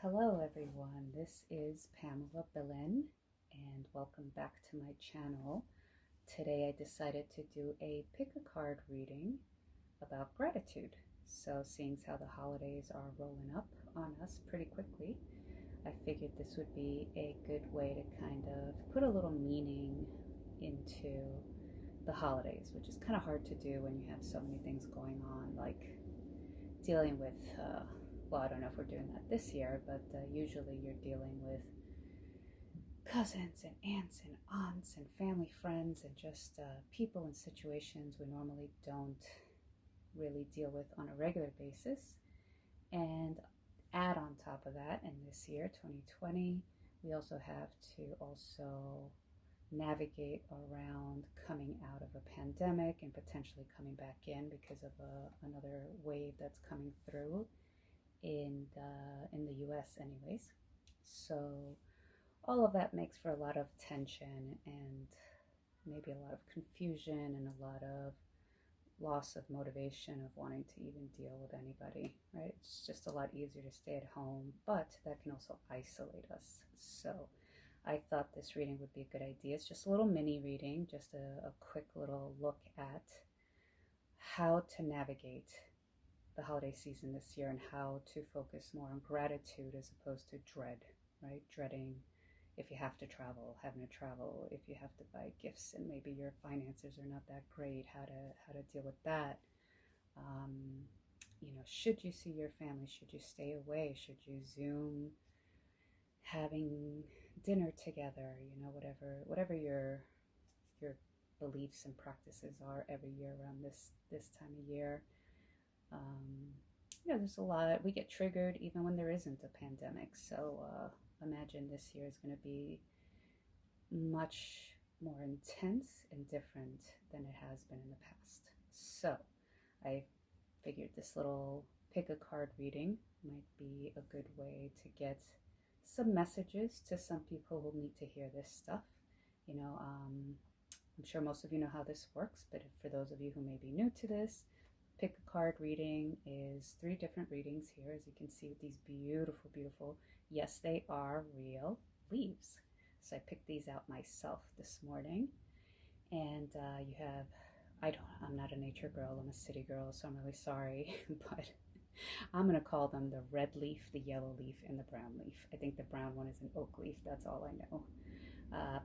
Hello everyone, this is Pamela Belen and welcome back to my channel. Today I decided to do a pick a card reading about gratitude. So seeing how the holidays are rolling up on us pretty quickly, I figured this would be a good way to kind of put a little meaning into the holidays, which is kind of hard to do when you have so many things going on, like dealing with well, I don't know if we're doing that this year, but usually you're dealing with cousins and aunts and aunts and family friends and just people and situations we normally don't really deal with on a regular basis. And add on top of that, in this year 2020, we also have to also navigate around coming out of a pandemic and potentially coming back in because of another wave that's coming through in the US anyways. So all of that makes for a lot of tension and maybe a lot of confusion and a lot of loss of motivation of wanting to even deal with anybody, right? It's just a lot easier to stay at home, but that can also isolate us. So I thought this reading would be a good idea. It's just a little mini reading, just a quick little look at how to navigate the holiday season this year and how to focus more on gratitude as opposed to dread, right? Dreading if you have to travel, having to travel, if you have to buy gifts and maybe your finances are not that great, how to deal with that. Should you see your family? Should you stay away? Should you Zoom having dinner together? Whatever your beliefs and practices are every year around this time of year. There's a lot, we get triggered even when there isn't a pandemic. So imagine this year is going to be much more intense and different than it has been in the past. So I figured this little pick a card reading might be a good way to get some messages to some people who need to hear this stuff. I'm sure most of you know how this works, but for those of you who may be new to this, pick a card reading is 3 different readings here, as you can see, with these beautiful, beautiful, yes, they are real leaves. So I picked these out myself this morning. And you have, I'm not a nature girl, I'm a city girl, so I'm really sorry, but I'm going to call them the red leaf, the yellow leaf, and the brown leaf. I think the brown one is an oak leaf, that's all I know.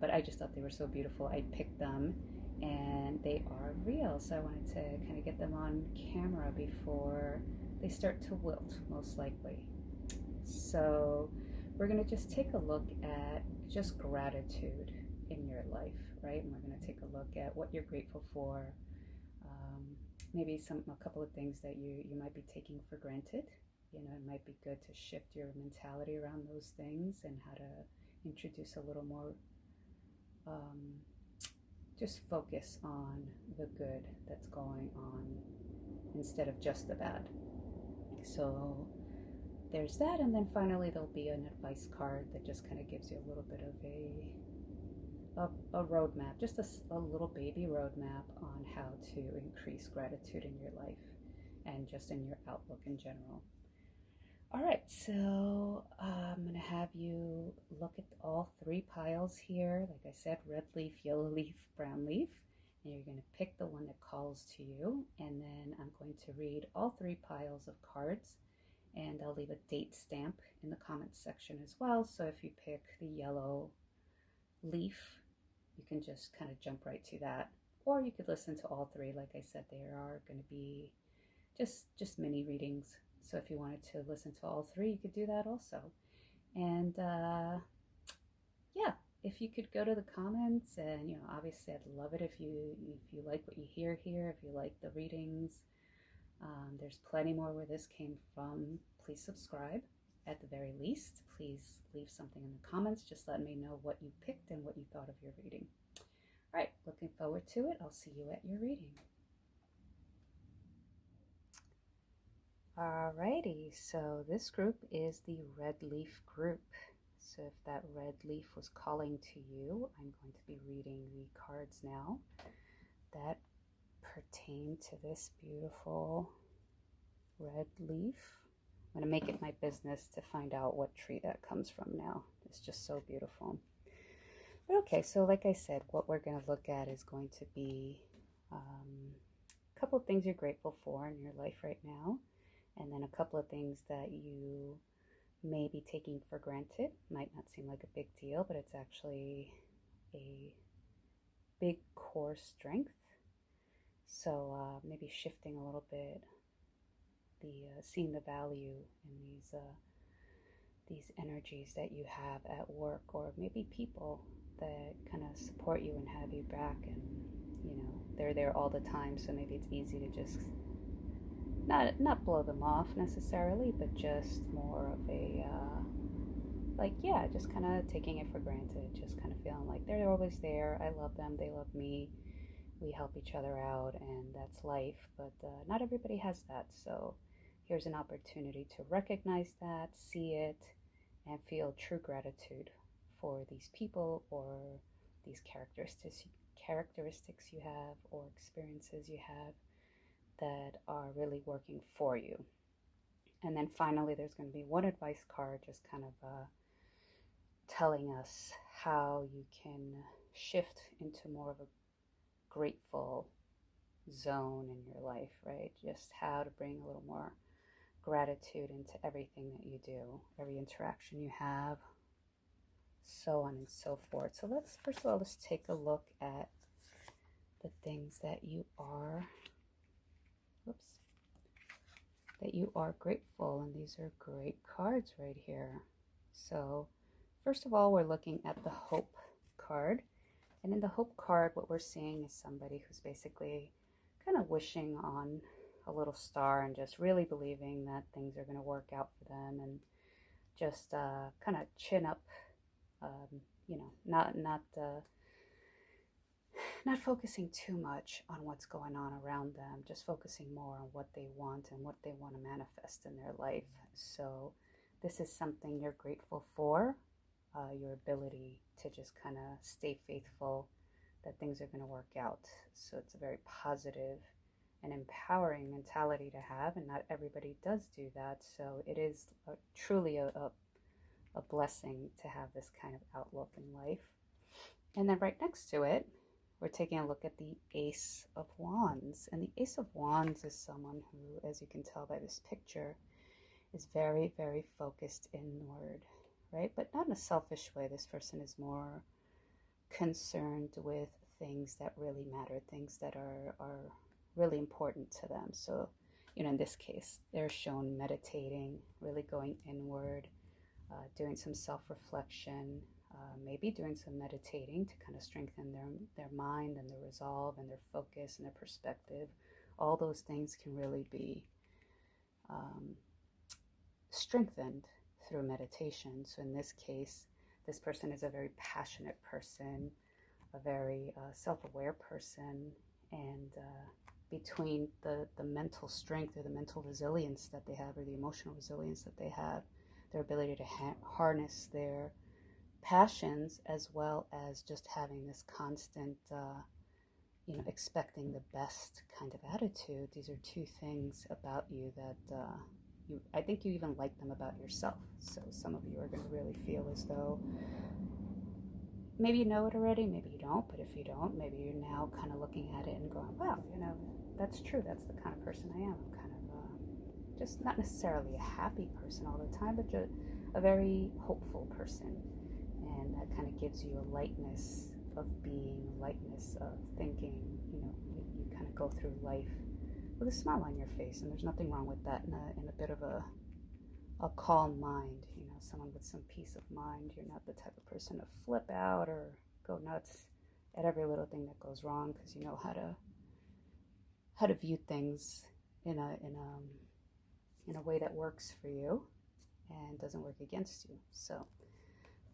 But I just thought they were so beautiful, I picked them. And they are real, so I wanted to kind of get them on camera before they start to wilt, most likely. So we're going to just take a look at just gratitude in your life, right? And we're going to take a look at what you're grateful for, maybe a couple of things that you might be taking for granted. It might be good to shift your mentality around those things and how to introduce a little more just focus on the good that's going on instead of just the bad. So there's that, and then finally there'll be an advice card that just kind of gives you a little bit of a roadmap, just a little baby roadmap on how to increase gratitude in your life and just in your outlook in general. All right, so I'm going to have you look at all 3 piles here. Like I said, red leaf, yellow leaf, brown leaf. And you're going to pick the one that calls to you. And then I'm going to read all 3 piles of cards. And I'll leave a date stamp in the comments section as well. So if you pick the yellow leaf, you can just kind of jump right to that. Or you could listen to all 3. Like I said, there are going to be just mini readings. So if you wanted to listen to all 3, you could do that also. And yeah, if you could go to the comments, and obviously I'd love it if you like what you hear here, if you like the readings. There's plenty more where this came from. Please subscribe at the very least. Please leave something in the comments. Just let me know what you picked and what you thought of your reading. All right, looking forward to it. I'll see you at your reading. Alrighty, so this group is the red leaf group. So if that red leaf was calling to you, I'm going to be reading the cards now that pertain to this beautiful red leaf. I'm going to make it my business to find out what tree that comes from now. It's just so beautiful. But okay, so like I said, what we're going to look at is going to be a couple of things you're grateful for in your life right now, and then a couple of things that you may be taking for granted. Might not seem like a big deal, but it's actually a big core strength. So maybe shifting a little bit, seeing the value in these energies that you have at work, or maybe people that kind of support you and have you back, and they're there all the time. So maybe it's easy to just not blow them off necessarily, but just more of a just kind of taking it for granted, just kind of feeling like they're always there. I love them, they love me, we help each other out, and that's life. But not everybody has that. So here's an opportunity to recognize that, see it, and feel true gratitude for these people or these characteristics you have or experiences you have that are really working for you. And then finally, there's going to be one advice card just kind of telling us how you can shift into more of a grateful zone in your life, right? Just how to bring a little more gratitude into everything that you do, every interaction you have, so on and so forth. So let's take a look at the things that you are grateful, and these are great cards right here. So first of all, we're looking at the Hope card. And in the Hope card, what we're seeing is somebody who's basically kind of wishing on a little star and just really believing that things are going to work out for them, and just kind of chin up, not focusing too much on what's going on around them, just focusing more on what they want and what they want to manifest in their life. So this is something you're grateful for, your ability to just kind of stay faithful, that things are going to work out. So it's a very positive and empowering mentality to have, and not everybody does do that. So it is truly a blessing to have this kind of outlook in life. And then right next to it, we're taking a look at the Ace of Wands. And the Ace of Wands is someone who, as you can tell by this picture, is very, very focused inward, right? But not in a selfish way. This person is more concerned with things that really matter, things that are really important to them. So, in this case, they're shown meditating, really going inward, doing some self-reflection, maybe doing some meditating to kind of strengthen their mind and their resolve and their focus and their perspective. All those things can really be strengthened through meditation. So in this case, this person is a very passionate person, a very self-aware person, and between the mental strength or the mental resilience that they have, or the emotional resilience that they have, their ability to harness their passions, as well as just having this constant, expecting the best kind of attitude. These are two things about you that I think you even like them about yourself. So some of you are going to really feel as though maybe you know it already, maybe you don't, but if you don't, maybe you're now kind of looking at it and going, wow, that's true. That's the kind of person I am. I'm kind of just not necessarily a happy person all the time, but just a very hopeful person. And that kind of gives you a lightness of being, a lightness of thinking. You kind of go through life with a smile on your face, and there's nothing wrong with that, in a bit of a calm mind, someone with some peace of mind. You're not the type of person to flip out or go nuts at every little thing that goes wrong, because you know how to view things in a way that works for you and doesn't work against you. So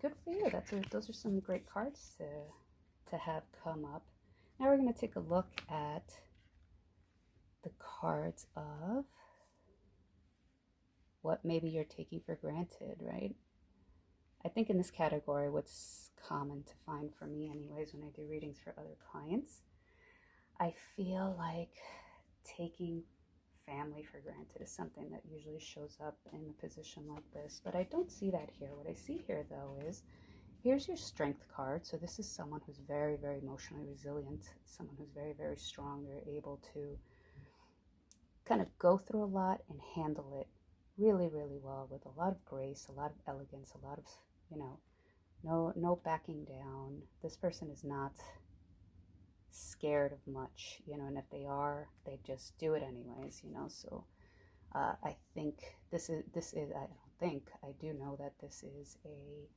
good for you. Those are some great cards to have come up. Now we're going to take a look at the cards of what maybe you're taking for granted, right? I think in this category, what's common to find for me anyways when I do readings for other clients, I feel like taking family for granted is something that usually shows up in a position like this. But I don't see that here. What I see here, though, is here's your strength card. So this is someone who's very, very emotionally resilient, someone who's very, very strong. They're able to kind of go through a lot and handle it really, really well with a lot of grace, a lot of elegance, a lot of, no backing down. This person is not scared of much, and if they are, they just do it anyways, so I think I do know that this is a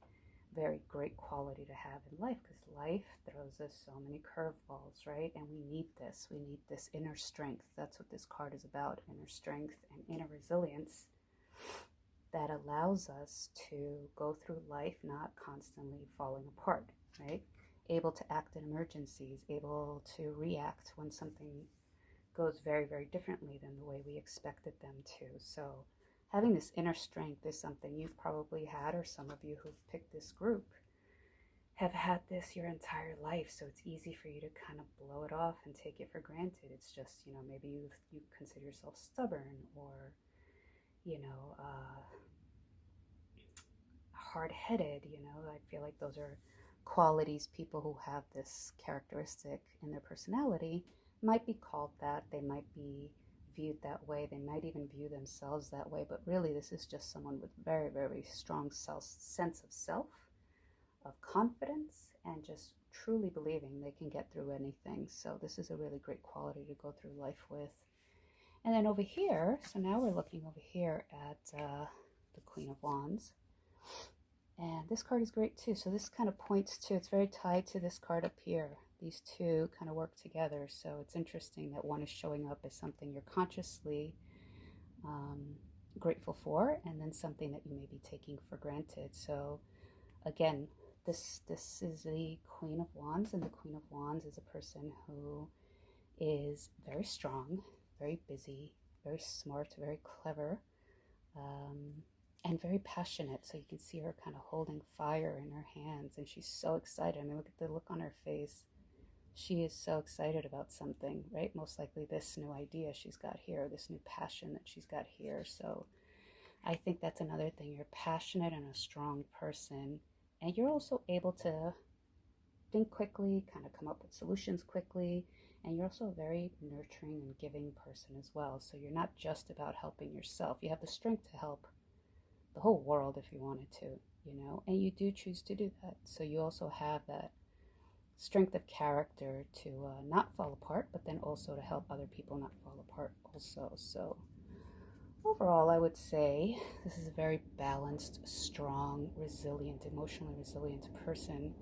very great quality to have in life, because life throws us so many curveballs, right? And we need this inner strength. That's what this card is about, inner strength and inner resilience that allows us to go through life not constantly falling apart, right? Able to act in emergencies, able to react when something goes very, very differently than the way we expected them to. So having this inner strength is something you've probably had, or some of you who've picked this group have had this your entire life. So it's easy for you to kind of blow it off and take it for granted. It's just, maybe you consider yourself stubborn, or, hard-headed. I feel like those are qualities. People who have this characteristic in their personality might be called that. They might be viewed that way. They might even view themselves that way. But really, this is just someone with very, very strong sense of self, of confidence, and just truly believing they can get through anything. So this is a really great quality to go through life with. And then over here, so now we're looking over here at the Queen of Wands. And this card is great too. So this kind of points to, it's very tied to this card up here. These two kind of work together. So it's interesting that one is showing up as something you're consciously grateful for, and then something that you may be taking for granted. So again, this is the Queen of Wands, and the Queen of Wands is a person who is very strong, very busy, very smart, very clever, and very passionate. So you can see her kind of holding fire in her hands, and she's so excited. I mean, look at the look on her face. She is so excited about something, right? Most likely this new idea she's got here, this new passion that she's got here. So I think that's another thing. You're passionate and a strong person, and you're also able to think quickly, kind of come up with solutions quickly, and you're also a very nurturing and giving person as well. So you're not just about helping yourself. You have the strength to help the whole world if you wanted to, and you do choose to do that. So you also have that strength of character to not fall apart, but then also to help other people not fall apart also. So overall, I would say this is a very balanced, strong, resilient, emotionally resilient person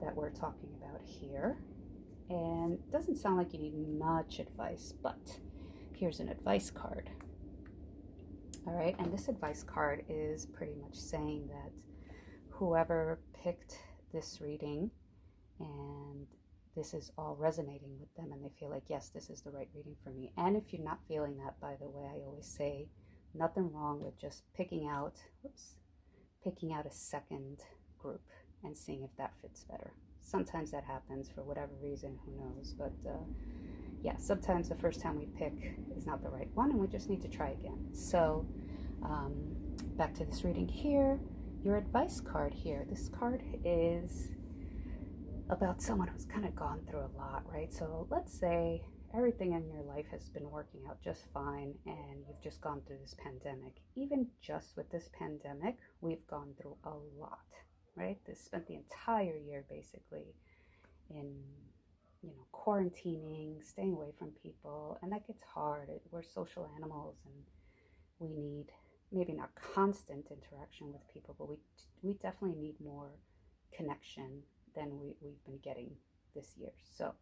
that we're talking about here. And it doesn't sound like you need much advice, but here's an advice card. All right, and this advice card is pretty much saying that whoever picked this reading, and this is all resonating with them, and they feel like, yes, this is the right reading for me. And if you're not feeling that, by the way, I always say nothing wrong with just picking out a second group and seeing if that fits better. Sometimes that happens for whatever reason, who knows, but yeah, sometimes the first time we pick is not the right one, and we just need to try again. So back to this reading here, your advice card here. This card is about someone who's kind of gone through a lot, right? So let's say everything in your life has been working out just fine, and you've just gone through this pandemic. Even just with this pandemic, we've gone through a lot, right? This spent the entire year basically in quarantining, staying away from people, and that gets hard. We're social animals, and we need maybe not constant interaction with people, but we definitely need more connection than we've been getting this year. So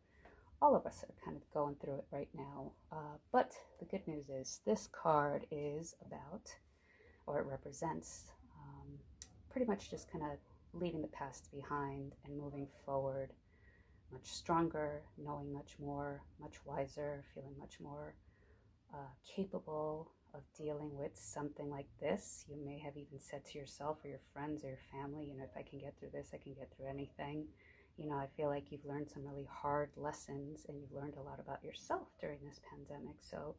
all of us are kind of going through it right now. But the good news is this card is about, or it represents, pretty much just kind of leaving the past behind and moving forward much stronger, knowing much more, much wiser, feeling much more capable of dealing with something like this. You may have even said to yourself or your friends or your family, if I can get through this, I can get through anything. I feel like you've learned some really hard lessons, and you've learned a lot about yourself during this pandemic. So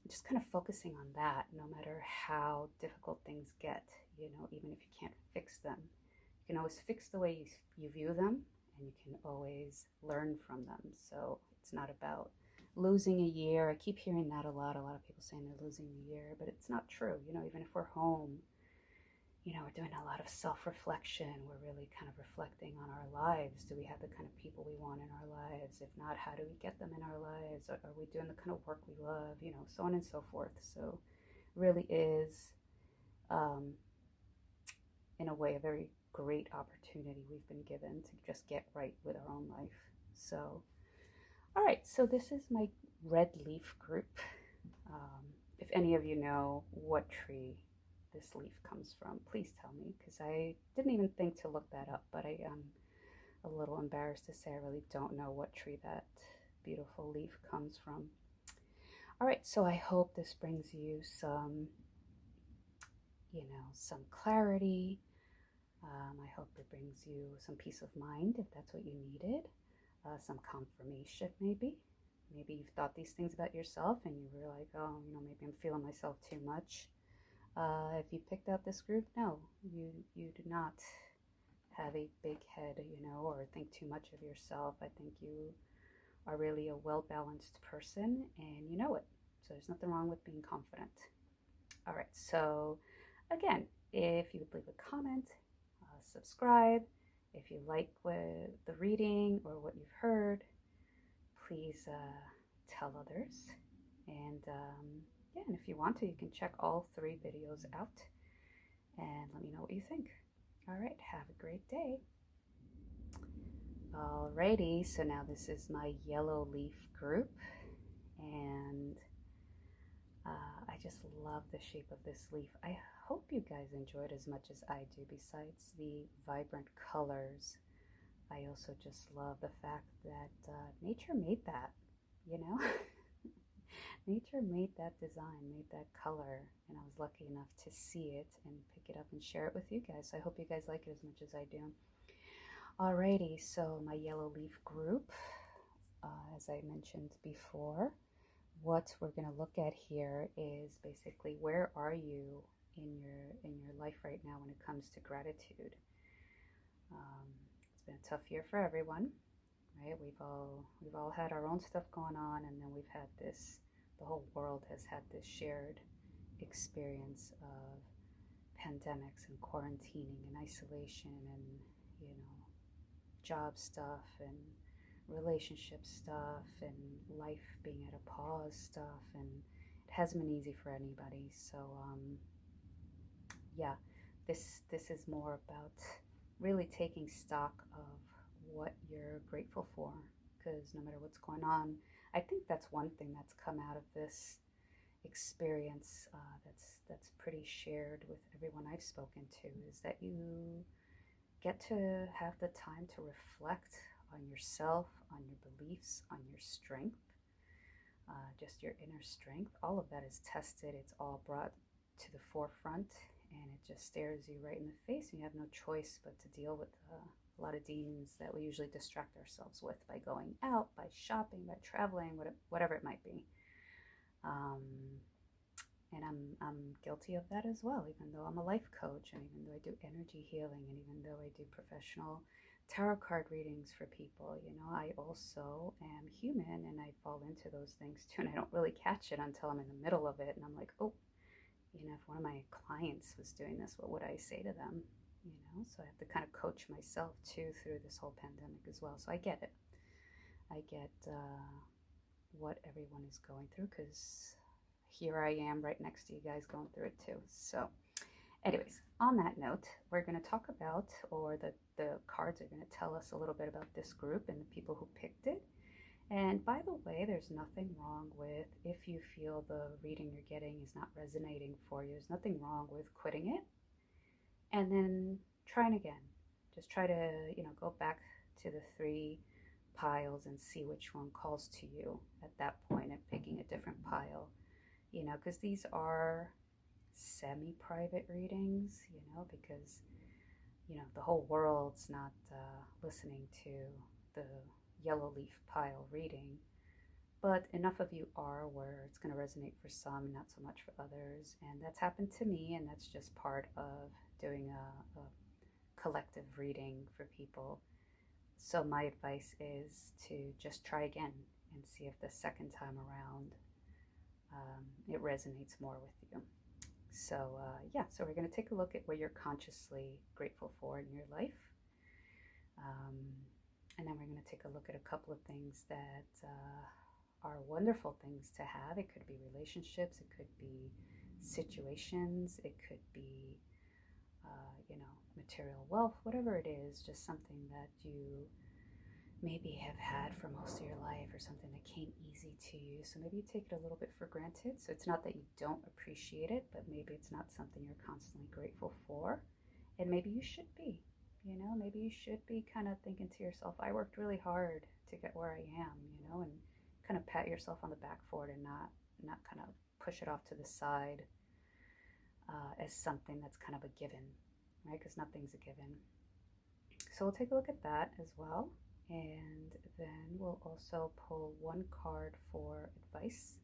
Just kind of focusing on that, no matter how difficult things get, even if you can't fix them. You can always fix the way you view them, and you can always learn from them. So it's not about losing a year. I keep hearing that a lot. A lot of people saying they're losing a year, but it's not true. Even if we're home, we're doing a lot of self-reflection. We're really kind of reflecting on our lives. Do we have the kind of people we want in our lives? If not, how do we get them in our lives? Are we doing the kind of work we love? So on and so forth. So really is, in a way, a very great opportunity we've been given to just get right with our own life. So, all right, so this is my red leaf group. If any of you know what tree this leaf comes from, please tell me, because I didn't even think to look that up, but I am a little embarrassed to say I really don't know what tree that beautiful leaf comes from. All right, so I hope this brings you some, some clarity. I hope it brings you some peace of mind if that's what you needed, some confirmation maybe. Maybe you've thought these things about yourself and you were like, oh, maybe I'm feeling myself too much. If you picked out this group, no, you do not have a big head, or think too much of yourself. I think you are really a well-balanced person and you know it. So there's nothing wrong with being confident. All right, so again, if you would leave a comment, subscribe. If you like the reading or what you've heard, please tell others. And and if you want to, you can check all 3 videos out and let me know what you think. All right, have a great day. Alrighty, so now this is my yellow leaf group, and I just love the shape of this leaf. I hope you guys enjoyed as much as I do. Besides the vibrant colors, I also just love the fact that nature made that, Nature made that design, made that color, and I was lucky enough to see it and pick it up and share it with you guys. So I hope you guys like it as much as I do. Alrighty, so my yellow leaf group, as I mentioned before, what we're going to look at here is basically where are you in your life right now when it comes to gratitude. It's been a tough year for everyone, right? We've all had our own stuff going on, and then we've had this. The whole world has had this shared experience of pandemics and quarantining and isolation and job stuff and relationship stuff and life being at a pause stuff, and it hasn't been easy for anybody. So yeah, this is more about really taking stock of what you're grateful for, because no matter what's going on, I think that's one thing that's come out of this experience that's pretty shared with everyone I've spoken to, is that you get to have the time to reflect on yourself, on your beliefs, on your strength, just your inner strength. All of that is tested. It's all brought to the forefront, and it just stares you right in the face, and you have no choice but to deal with a lot of demons that we usually distract ourselves with by going out, by shopping, by traveling, whatever it might be. And I'm guilty of that as well, even though I'm a life coach, and even though I do energy healing, and even though I do professional tarot card readings for people, I also am human, and I fall into those things too, and I don't really catch it until I'm in the middle of it, and I'm like, oh, if one of my clients was doing this, what would I say to them? So I have to kind of coach myself too through this whole pandemic as well. So I get it. I get what everyone is going through, because here I am right next to you guys going through it too. So anyways, on that note, we're going to talk about, or the cards are going to tell us a little bit about this group and the people who picked it. And by the way, there's nothing wrong with, if you feel the reading you're getting is not resonating for you, there's nothing wrong with quitting it and then trying again. Just try to, go back to the 3 piles and see which one calls to you at that point, and picking a different pile, because these are semi-private readings, because, the whole world's not listening to the yellow leaf pile reading. but enough of you are where it's going to resonate for some, not so much for others. And that's happened to me, and that's just part of doing a collective reading for people. So my advice is to just try again and see if the second time around it resonates more with you. So yeah, so we're going to take a look at what you're consciously grateful for in your life. And then we're going to take a look at a couple of things that are wonderful things to have. It could be relationships, it could be situations, it could be, material wealth, whatever it is, just something that you maybe have had for most of your life or something that came easy to you. So maybe you take it a little bit for granted. So it's not that you don't appreciate it, but maybe it's not something you're constantly grateful for. And maybe you should be, maybe you should be kind of thinking to yourself, I worked really hard to get where I am, and kind of pat yourself on the back for it and not kind of push it off to the side as something that's kind of a given, right? Because nothing's a given. So we'll take a look at that as well. And then we'll also pull one card for advice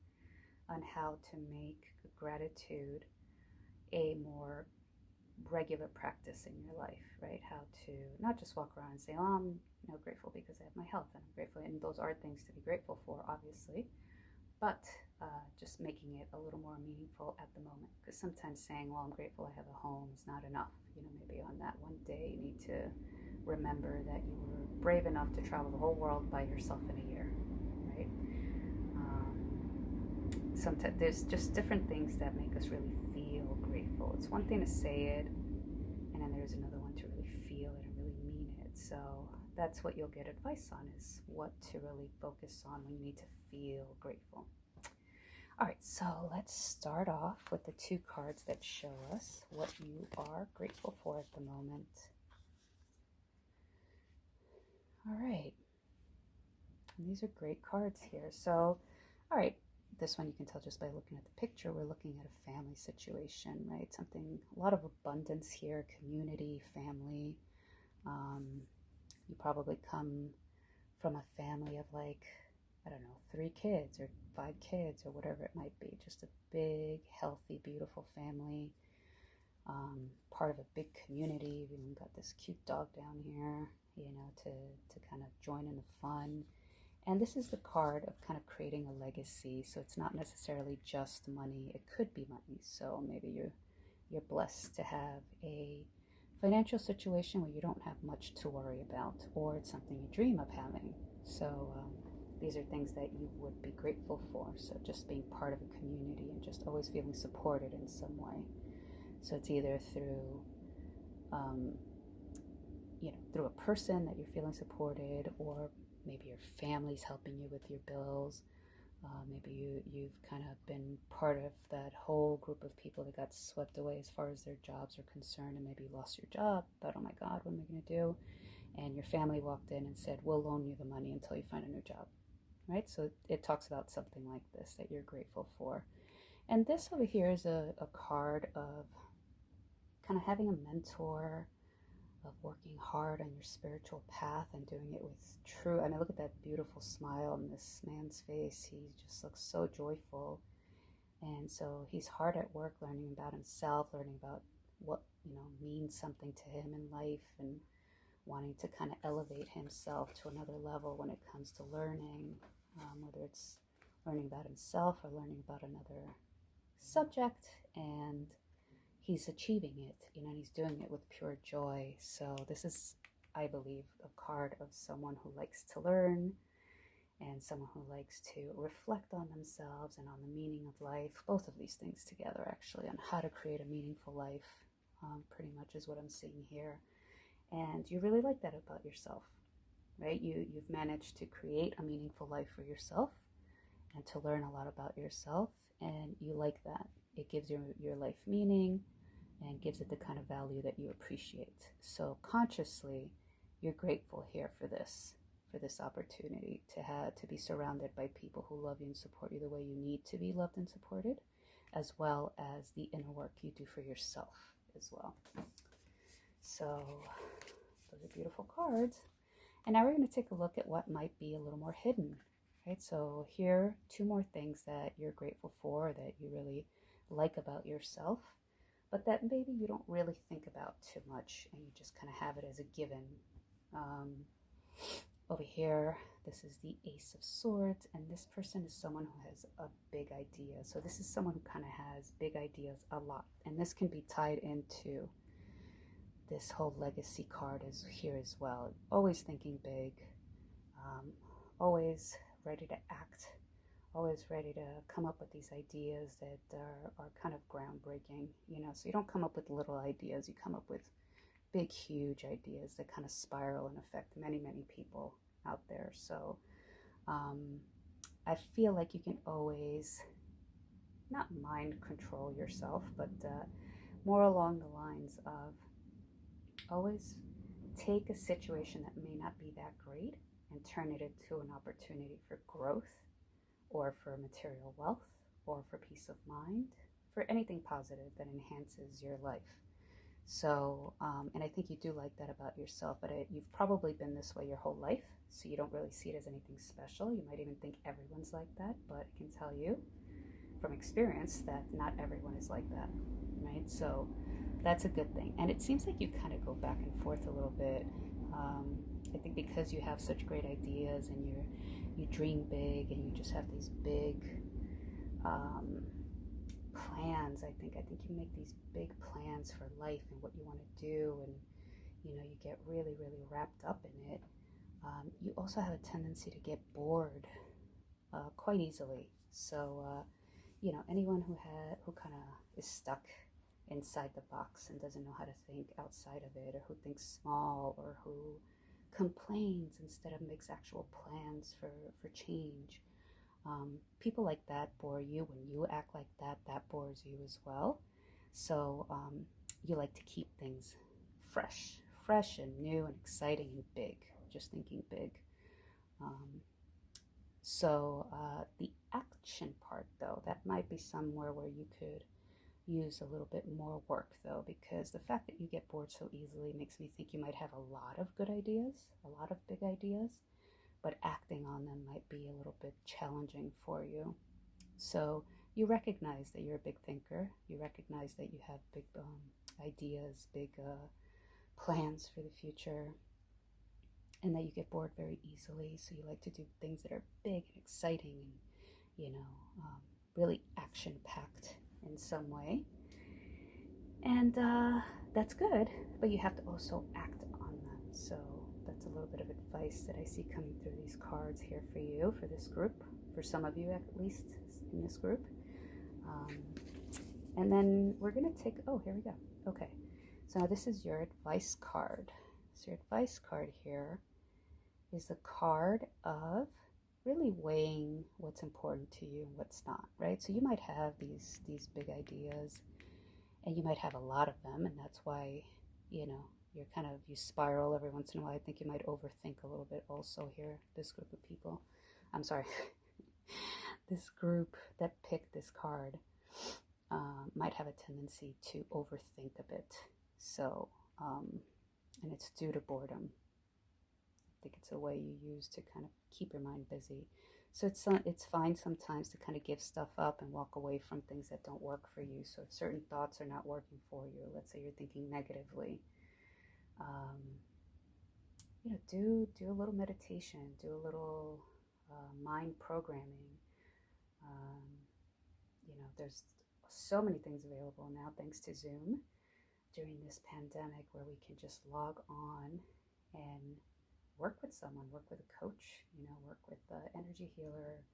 on how to make gratitude a more regular practice in your life, right? How to not just walk around and say, oh, I'm grateful because I have my health and I'm grateful. And those are things to be grateful for, obviously. But just making it a little more meaningful at the moment. Because sometimes saying, well, I'm grateful I have a home is not enough. Maybe on that one day you need to remember that you were brave enough to travel the whole world by yourself in a year, right? Sometimes there's just different things that make us really feel grateful. It's one thing to say it, and then there's another one to really feel it and really mean it. So that's what you'll get advice on, is what to really focus on when you need to feel grateful. All right, so let's start off with the two cards that show us what you are grateful for at the moment. All right, and these are great cards here. So, all right, this one you can tell just by looking at the picture. We're looking at a family situation, right? A lot of abundance here, community, family. You probably come from a family of 3 kids or 5 kids or whatever it might be. Just a big, healthy, beautiful family. Part of a big community. We've even got this cute dog down here, to kind of join in the fun. And this is the card of kind of creating a legacy. So it's not necessarily just money. It could be money. So maybe you're blessed to have a financial situation where you don't have much to worry about, or it's something you dream of having. So these are things that you would be grateful for. So just being part of a community and just always feeling supported in some way. So it's either through through a person that you're feeling supported, or maybe your family's helping you with your bills. Maybe you've kind of been part of that whole group of people that got swept away as far as their jobs are concerned, and maybe you lost your job, thought, oh my God, what am I going to do? And your family walked in and said, we'll loan you the money until you find a new job, right? So it talks about something like this that you're grateful for. And this over here is a card of kind of having a mentor, of working hard on your spiritual path and doing it with true, look at that beautiful smile on this man's face. He just looks so joyful. And so he's hard at work learning about himself, learning about what, means something to him in life, and wanting to kind of elevate himself to another level when it comes to learning, whether it's learning about himself or learning about another subject. And he's achieving it, and he's doing it with pure joy. So this is, I believe, a card of someone who likes to learn and someone who likes to reflect on themselves and on the meaning of life. Both of these things together, actually, on how to create a meaningful life, pretty much is what I'm seeing here. And you really like that about yourself, right? You've managed to create a meaningful life for yourself and to learn a lot about yourself, and you like that. It gives your life meaning and gives it the kind of value that you appreciate. So consciously, you're grateful here for this opportunity to be surrounded by people who love you and support you the way you need to be loved and supported, as well as the inner work you do for yourself as well. So those are beautiful cards. And now we're going to take a look at what might be a little more hidden, right? So here, 2 more things that you're grateful for, that you really like about yourself, but that maybe you don't really think about too much and you just kind of have it as a given. Um, Over here, this is the Ace of Swords, and this person is someone who has a big idea. So this is someone who kind of has big ideas a lot, and this can be tied into this whole legacy card is here as well. Always thinking big, um, always ready to act, always ready to come up with these ideas that are kind of groundbreaking, you know. So you don't come up with little ideas, you come up with big, huge ideas that kind of spiral and affect many, many people out there. So I feel like you can always, not mind control yourself, but more along the lines of always take a situation that may not be that great and turn it into an opportunity for growth or for material wealth or for peace of mind, for anything positive that enhances your life. So, and I think you do like that about yourself, but you've probably been this way your whole life, so you don't really see it as anything special. You might even think everyone's like that, but I can tell you from experience that not everyone is like that, right? So that's a good thing. And it seems like you kind of go back and forth a little bit. I think because you have such great ideas and you dream big and you just have these big plans. I think you make these big plans for life and what you want to do, and you know, you get really, really wrapped up in it. You also have a tendency to get bored quite easily. So you know, anyone who kind of is stuck inside the box and doesn't know how to think outside of it, or who thinks small, or who complains instead of makes actual plans for change. People like that bore you. When you act like that, that bores you as well. So you like to keep things fresh and new and exciting and big, just thinking big. So the action part, though, that might be somewhere where you could use a little bit more work, though, because the fact that you get bored so easily makes me think you might have a lot of good ideas, a lot of big ideas, but acting on them might be a little bit challenging for you. So you recognize that you're a big thinker. You recognize that you have big ideas, big plans for the future, and that you get bored very easily. So you like to do things that are big and exciting and, you know, really action-packed in some way. And that's good, but you have to also act on them. So that's a little bit of advice that I see coming through these cards here for you, for this group, for some of you at least in this group. And then we're going to take, oh, here we go. Okay, so now this is your advice card. So your advice card here is the card of really weighing what's important to you and what's not, right? So you might have these big ideas, and you might have a lot of them, and that's why, you know, you spiral every once in a while. I think you might overthink a little bit also here, this group of people. I'm sorry, this group that picked this card might have a tendency to overthink a bit. So, and it's due to boredom. I think it's a way you use to kind of keep your mind busy. So it's fine sometimes to kind of give stuff up and walk away from things that don't work for you. So if certain thoughts are not working for you, let's say you're thinking negatively, you know, do a little meditation, do a little mind programming. You know, there's so many things available now thanks to Zoom during this pandemic, where we can just log on and work with someone, work with a coach, you know, work with an energy healer,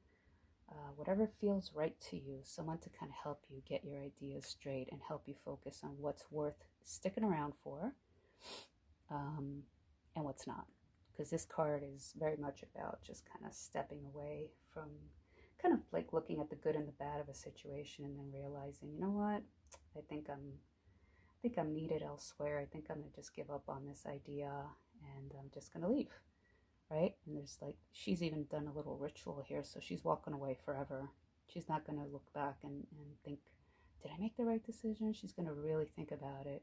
whatever feels right to you, someone to kind of help you get your ideas straight and help you focus on what's worth sticking around for, and what's not. Because this card is very much about just kind of stepping away from, kind of like looking at the good and the bad of a situation and then realizing, you know what, I think I'm needed elsewhere. I think I'm gonna just give up on this idea and I'm just gonna leave, right? And there's like, she's even done a little ritual here, so she's walking away forever. She's not gonna look back and think, did I make the right decision? She's gonna really think about it,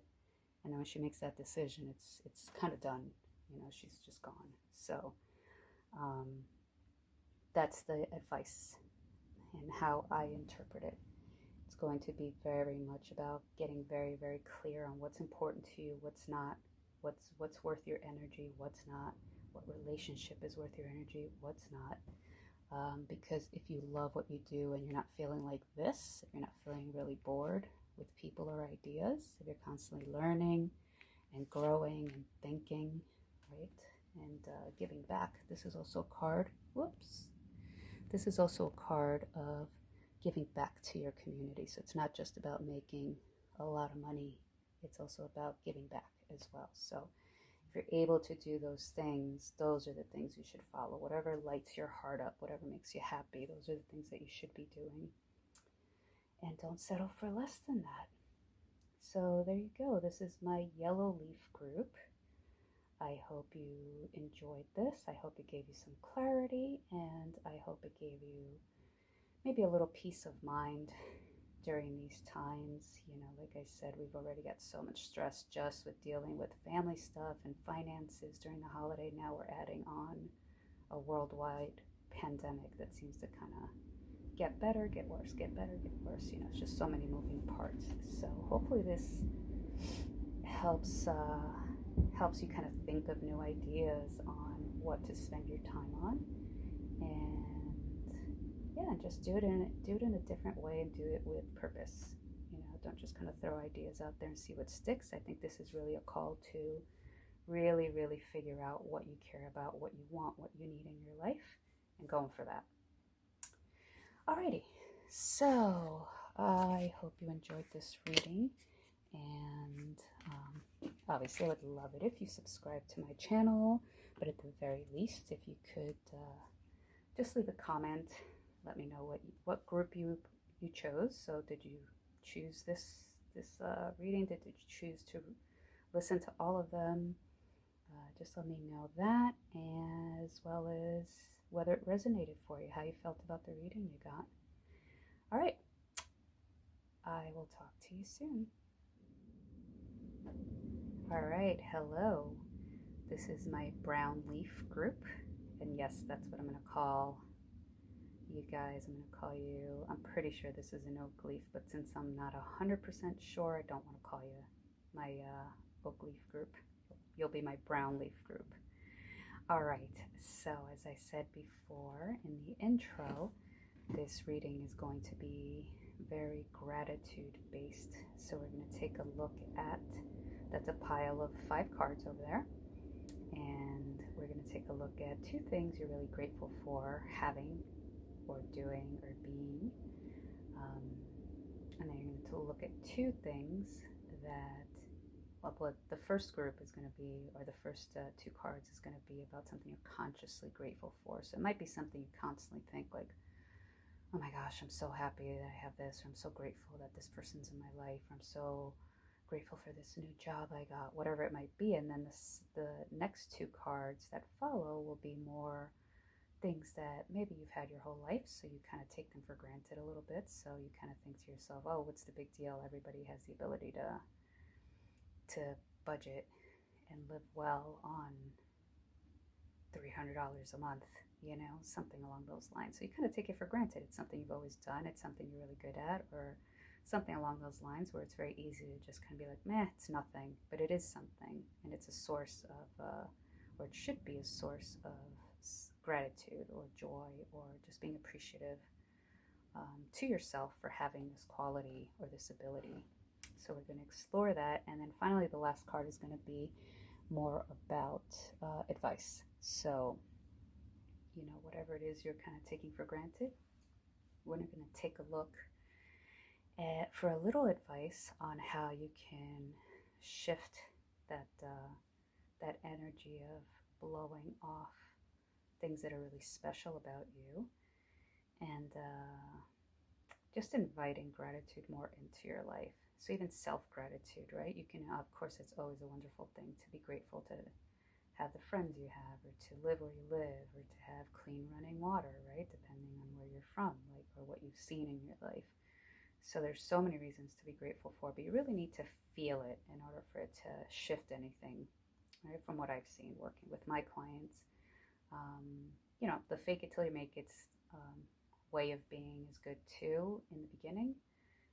and then when she makes that decision, it's kind of done. You know, she's just gone. So That's the advice and how I interpret it. It's going to be very much about getting very clear on what's important to you, what's not, what's worth your energy, what's not, what relationship is worth your energy, what's not. Because if you love what you do and you're not feeling like this, if you're not feeling really bored with people or ideas, if you're constantly learning and growing and thinking, right, and giving back. This is also a card. Whoops. This is also a card of giving back to your community. So it's not just about making a lot of money. It's also about giving back as well. So if you're able to do those things, those are the things you should follow. Whatever lights your heart up, whatever makes you happy, those are the things that you should be doing. And don't settle for less than that. So there you go. This is my yellow leaf group. I hope you enjoyed this. I hope it gave you some clarity, and I hope it gave you maybe a little peace of mind during these times. You know, like I said, we've already got so much stress just with dealing with family stuff and finances during the holiday. Now we're adding on a worldwide pandemic that seems to kind of get better, get worse, get better, get worse. You know, it's just so many moving parts. So hopefully this helps you kind of think of new ideas on what to spend your time on, and yeah, just do it in a different way and do it with purpose. You know, don't just kind of throw ideas out there and see what sticks. I think this is really a call to really figure out what you care about, what you want, what you need in your life, and going for that. Alrighty, so I hope you enjoyed this reading, and obviously I would love it if you subscribe to my channel, but at the very least, if you could just leave a comment, let me know what group you chose. So did you choose this reading? Did you choose to listen to all of them? Just let me know that, as well as whether it resonated for you, how you felt about the reading you got. All right, I will talk to you soon. All right, hello. This is my brown leaf group, and yes, that's what I'm going to call you guys. I'm going to call you, I'm pretty sure this is an oak leaf, but since I'm not 100% sure, I don't want to call you my oak leaf group. You'll be my brown leaf group. All right, so as I said before in the intro, this reading is going to be very gratitude based. So we're going to take a look at, that's a pile of 5 cards over there, and we're going to take a look at 2 things you're really grateful for having or doing or being, and then you're going to look at 2 things that, well, the first group is going to be, or the first 2 cards is going to be about something you're consciously grateful for. So it might be something you constantly think like, oh my gosh, I'm so happy that I have this, or I'm so grateful that this person's in my life, or I'm so grateful for this new job I got, whatever it might be. And then the next 2 cards that follow will be more things that maybe you've had your whole life, so you kind of take them for granted a little bit. So you kind of think to yourself, oh, what's the big deal? Everybody has the ability to budget and live well on $300 a month, you know, something along those lines. So you kind of take it for granted. It's something you've always done. It's something you're really good at, or something along those lines where it's very easy to just kind of be like, meh, it's nothing. But it is something, and it's a source of, or it should be a source of gratitude or joy, or just being appreciative to yourself for having this quality or this ability. So we're going to explore that. And then finally, the last card is going to be more about advice. So, you know, whatever it is you're kind of taking for granted, we're going to take a look at, for a little advice on how you can shift that that energy of blowing off things that are really special about you, and just inviting gratitude more into your life. So even self-gratitude, right? You can, of course, it's always a wonderful thing to be grateful to have the friends you have, or to live where you live, or to have clean running water, right? Depending on where you're from, like, or what you've seen in your life. So there's so many reasons to be grateful for, but you really need to feel it in order for it to shift anything, right? From what I've seen working with my clients, the fake it till you make it's way of being is good too in the beginning,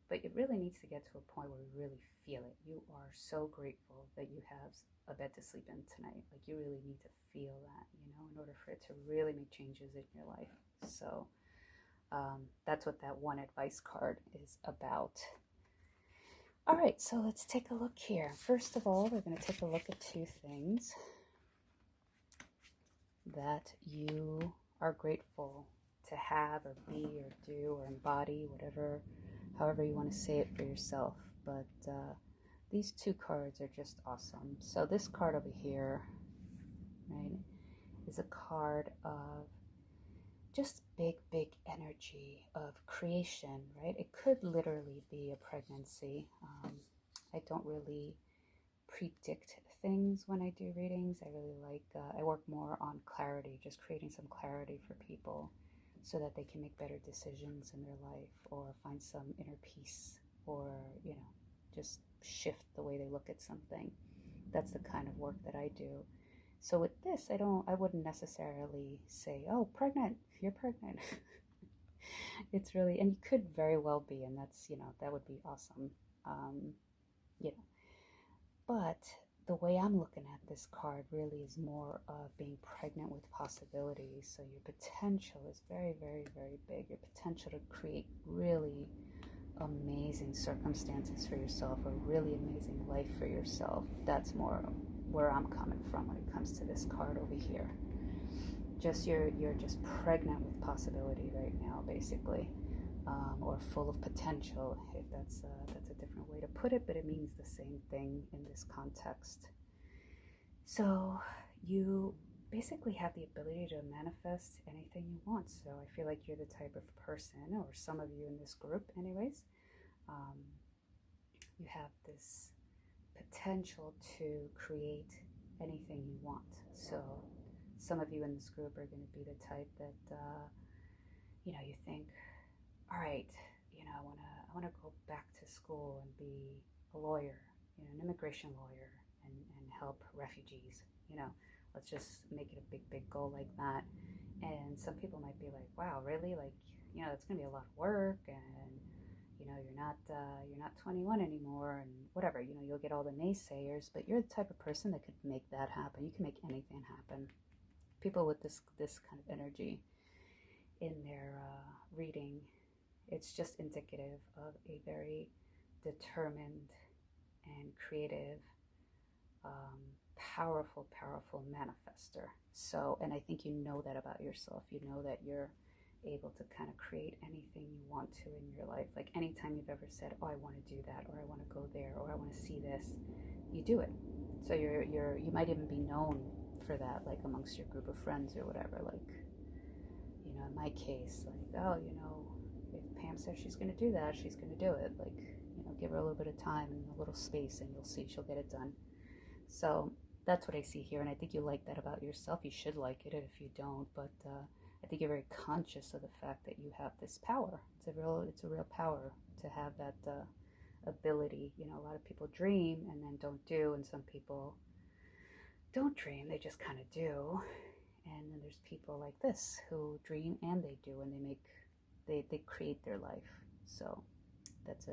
but it really needs to get to a point where you really feel it. You are so grateful that you have a bed to sleep in tonight. Like, you really need to feel that, in order for it to really make changes in your life. So that's what that one advice card is about. All right, so let's take a look here. First of all, we're going to take a look at two things that you are grateful to have or be or do or embody, however you want to say it for yourself. But these two cards are just awesome. So this card over here, right, is a card of just big energy of creation, right? It could literally be a pregnancy. I don't really predict things when I do readings. I really like, I work more on clarity, just creating some clarity for people so that they can make better decisions in their life or find some inner peace or, just shift the way they look at something. That's the kind of work that I do. So with this, I wouldn't necessarily say, oh, pregnant, you're pregnant. It's really, and you could very well be, and that's, that would be awesome. But the way I'm looking at this card really is more of being pregnant with possibilities. So your potential is very big. Your potential to create really amazing circumstances for yourself, a really amazing life for yourself. That's more where I'm coming from when it comes to this card over here. Just you're just pregnant with possibility right now, basically, or full of potential, if that's a different way to put it, but it means the same thing in this context. So you basically have the ability to manifest anything you want. So I feel like you're the type of person, or some of you in this group anyways, you have this potential to create anything you want. So some of you in this group are going to be the type that, you think, all right, I want to go back to school and be a lawyer, an immigration lawyer, and help refugees. Let's just make it a big goal like that. And some people might be like, wow, really? Like, that's going to be a lot of work, and you're not 21 anymore, and whatever. You'll get all the naysayers, but you're the type of person that could make that happen. You can make anything happen. People with this kind of energy in their reading, it's just indicative of a very determined and creative, powerful manifester. So, and I think you know that about yourself. You know that you're able to kind of create anything you want to in your life. Like, anytime you've ever said, oh, I want to do that, or I want to go there, or I want to see this, you do it. So you might even be known for that, like amongst your group of friends or whatever. Like, in my case, like, oh, if Pam says she's going to do that, she's going to do it. Like, give her a little bit of time and a little space, and you'll see she'll get it done. So that's what I see here, and I think you like that about yourself. You should like it if you don't, but I think you're very conscious of the fact that you have this power. It's a real power to have that ability. A lot of people dream and then don't do, and some people don't dream, they just kind of do. And then there's people like this who dream and they do, and they create their life. So that's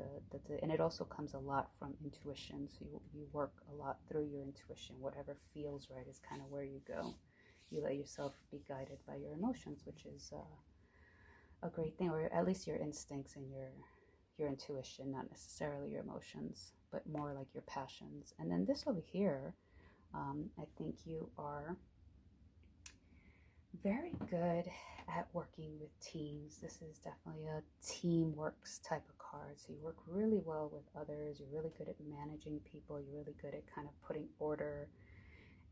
and it also comes a lot from intuition. So you work a lot through your intuition. Whatever feels right is kind of where you go. You let yourself be guided by your emotions, which is a great thing, or at least your instincts and your intuition, not necessarily your emotions, but more like your passions. And then this over here, I think you are very good at working with teams. This is definitely a teamworks type of card. So you work really well with others. You're really good at managing people. You're really good at kind of putting order,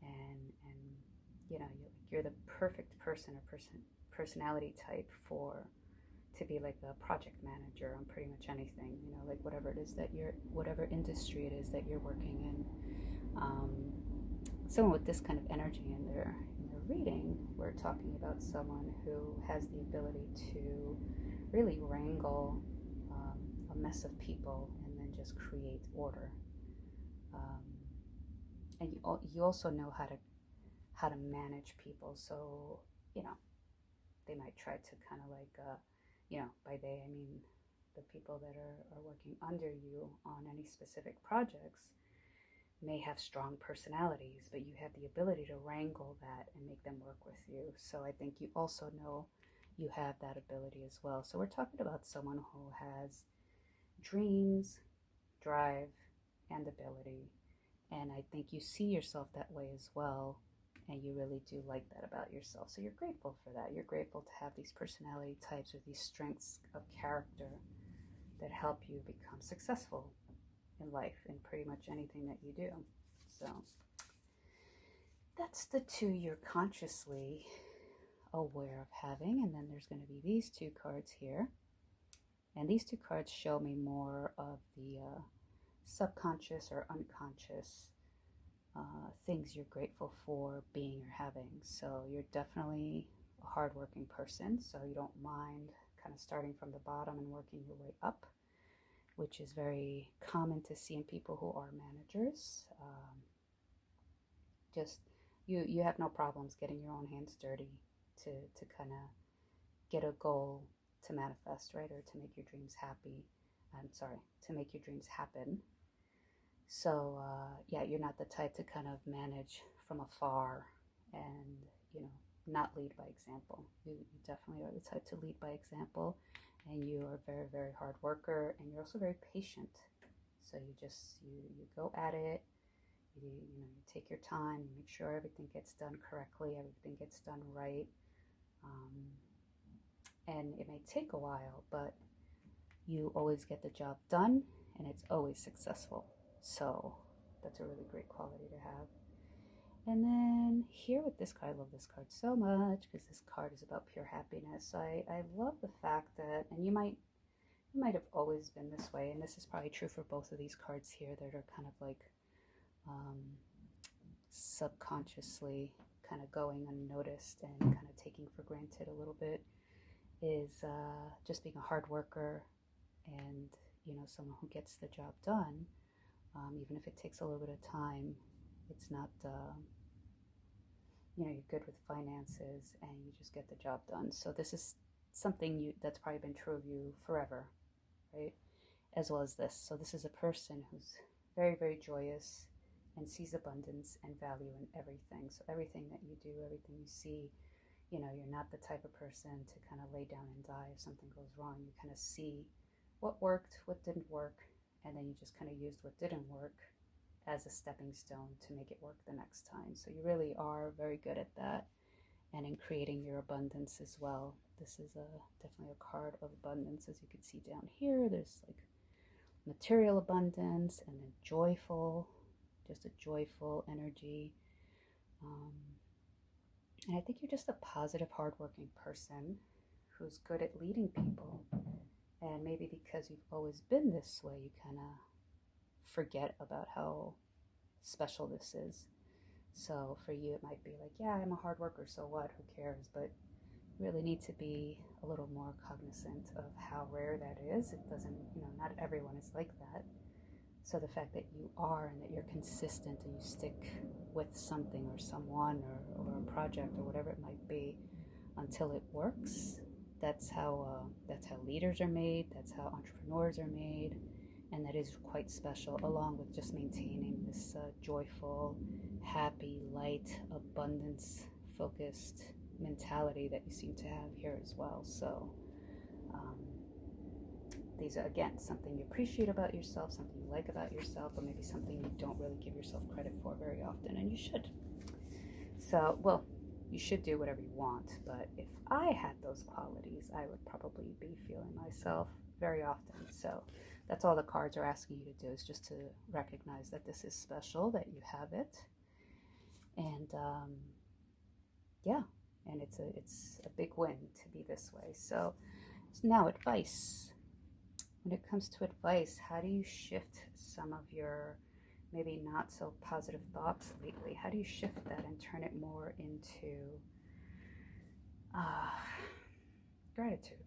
and you're the perfect person or personality type to be like a project manager on pretty much anything. Like whatever it is that whatever industry it is that you're working in. Someone with this kind of energy in their reading, we're talking about someone who has the ability to really wrangle a mess of people and then just create order. And you also know how to manage people. So They might try to kind of like, by they, I mean the people that are working under you on any specific projects may have strong personalities, but you have the ability to wrangle that and make them work with you. So I think you also know you have that ability as well. So we're talking about someone who has dreams, drive, and ability. And I think you see yourself that way as well. And you really do like that about yourself. So you're grateful for that. You're grateful to have these personality types or these strengths of character that help you become successful in life in pretty much anything that you do. So that's the two you're consciously aware of having. And then there's going to be these two cards here. And these two cards show me more of the subconscious or unconscious things you're grateful for being or having. So you're definitely a hardworking person, so you don't mind kind of starting from the bottom and working your way up, which is very common to see in people who are managers. Just you have no problems getting your own hands dirty to kind of get a goal to manifest, right? Or to make your dreams happy. To make your dreams happen. So yeah, you're not the type to kind of manage from afar and, not lead by example. You definitely are the type to lead by example, and you are a very, very hard worker, and you're also very patient. So you go at it, you take your time, you make sure everything gets done correctly, everything gets done right. And it may take a while, but you always get the job done, and it's always successful. So that's a really great quality to have. And then here with this card, I love this card so much because this card is about pure happiness. I love the fact that, and you might have always been this way, and this is probably true for both of these cards here that are kind of like subconsciously kind of going unnoticed and kind of taking for granted a little bit, is just being a hard worker and, someone who gets the job done. Even if it takes a little bit of time, it's not, you're good with finances and you just get the job done. So this is something that's probably been true of you forever, right? As well as this. So this is a person who's very, very joyous and sees abundance and value in everything. So everything that you do, everything you see, you're not the type of person to kind of lay down and die if something goes wrong. You kind of see what worked, what didn't work, and then you just kind of used what didn't work as a stepping stone to make it work the next time. So you really are very good at that, and in creating your abundance as well. This is definitely a card of abundance. As you can see down here, there's like material abundance and then joyful, just a joyful energy. And I think you're just a positive, hardworking person who's good at leading people. And maybe because you've always been this way, you kind of forget about how special this is. So for you, it might be like, yeah, I'm a hard worker, so what? Who cares? But you really need to be a little more cognizant of how rare that is. It doesn't, not everyone is like that. So the fact that you are and that you're consistent and you stick with something or someone or a project or whatever it might be until it works, that's how leaders are made, that's how entrepreneurs are made, and that is quite special, along with just maintaining this joyful, happy, light, abundance-focused mentality that you seem to have here as well. So these are, again, something you appreciate about yourself, something you like about yourself, or maybe something you don't really give yourself credit for very often, and you should. So, well, you should do whatever you want, but if I had those qualities, I would probably be feeling myself very often. So that's all the cards are asking you to do, is just to recognize that this is special, that you have it. And yeah, and it's a big win to be this way. So now advice. When it comes to advice, how do you shift some of your maybe not so positive thoughts lately? How do you shift that and turn it more into gratitude,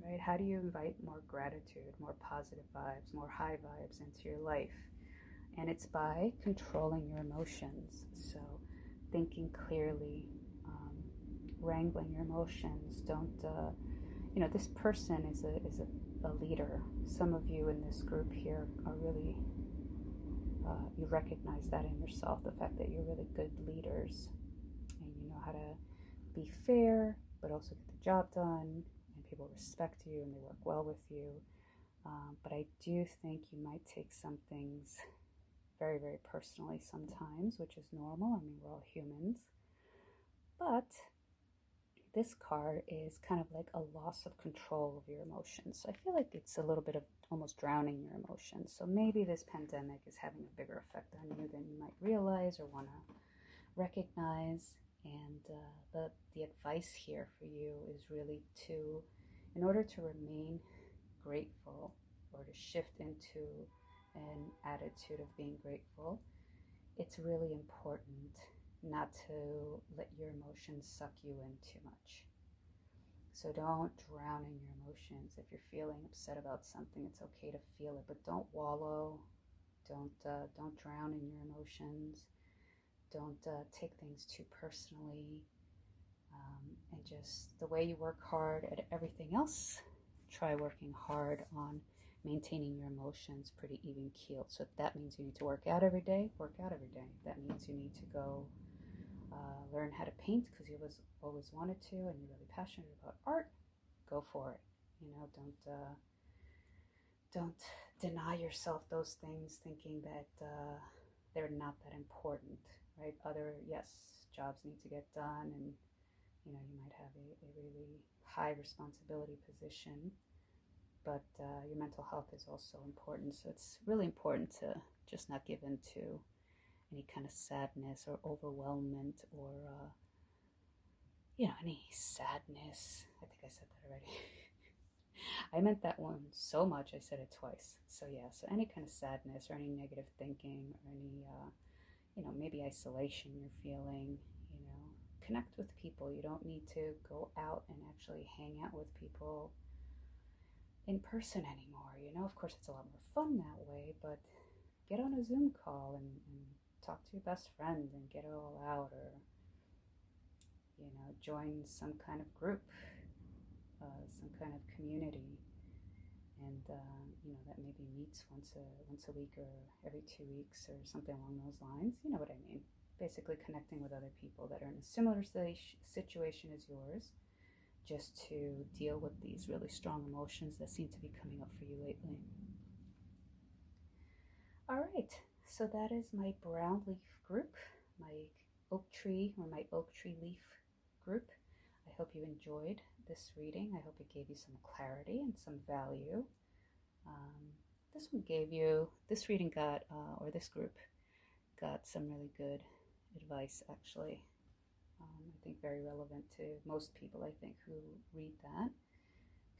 right? How do you invite more gratitude, more positive vibes, more high vibes into your life? And it's by controlling your emotions. So thinking clearly, wrangling your emotions. Don't, this person is a leader. Some of you in this group here are really, you recognize that in yourself, the fact that you're really good leaders and you know how to be fair, but also get the job done, and people respect you and they work well with you. But I do think you might take some things very, very personally sometimes, which is normal. I mean, we're all humans. But this card is kind of like a loss of control of your emotions. So I feel like it's a little bit of almost drowning your emotions. So maybe this pandemic is having a bigger effect on you than you might realize or want to recognize. And the advice here for you is really to, in order to remain grateful or to shift into an attitude of being grateful, it's really important not to let your emotions suck you in too much. So don't drown in your emotions. If you're feeling upset about something, it's okay to feel it, but don't wallow. Don't drown in your emotions. Don't take things too personally. And just the way you work hard at everything else, try working hard on maintaining your emotions pretty even keeled. So if that means you need to work out every day, work out every day. If that means you need to go learn how to paint because you always wanted to and you're really passionate about art, go for it. Don't deny yourself those things thinking that they're not that important, right? Jobs need to get done, and you might have a really high responsibility position, but your mental health is also important. So it's really important to just not give in to any kind of sadness or overwhelmment or any sadness. I think I said that already. I meant that one so much I said it twice. So yeah, so any kind of sadness or any negative thinking or any maybe isolation you're feeling, connect with people. You don't need to go out and actually hang out with people in person anymore. Of course it's a lot more fun that way, but get on a Zoom call and talk to your best friend and get it all out, or join some kind of group, some kind of community, and that maybe meets once a week or every 2 weeks or something along those lines. You know what I mean? Basically connecting with other people that are in a similar situation as yours, just to deal with these really strong emotions that seem to be coming up for you lately. All right, so that is my brown leaf group, my oak tree leaf group. I hope you enjoyed this reading. I hope it gave you some clarity and some value. This reading got, or this group got some really good advice, actually. I think very relevant to most people, I think, who read that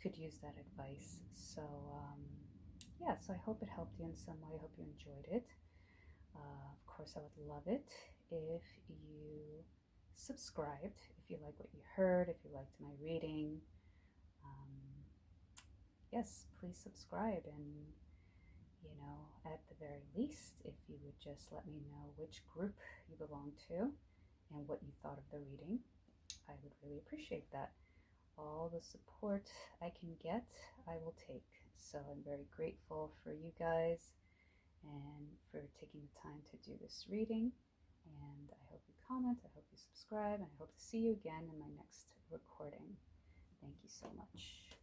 could use that advice. So so I hope it helped you in some way. I hope you enjoyed it. Of course, I would love it if you subscribed, if you like what you heard, if you liked my reading. Yes, please subscribe, and at the very least, if you would just let me know which group you belong to and what you thought of the reading, I would really appreciate that. All the support I can get, I will take. So I'm very grateful for you guys and for taking the time to do this reading. And I hope you comment, I hope you subscribe, and I hope to see you again in my next recording. Thank you so much.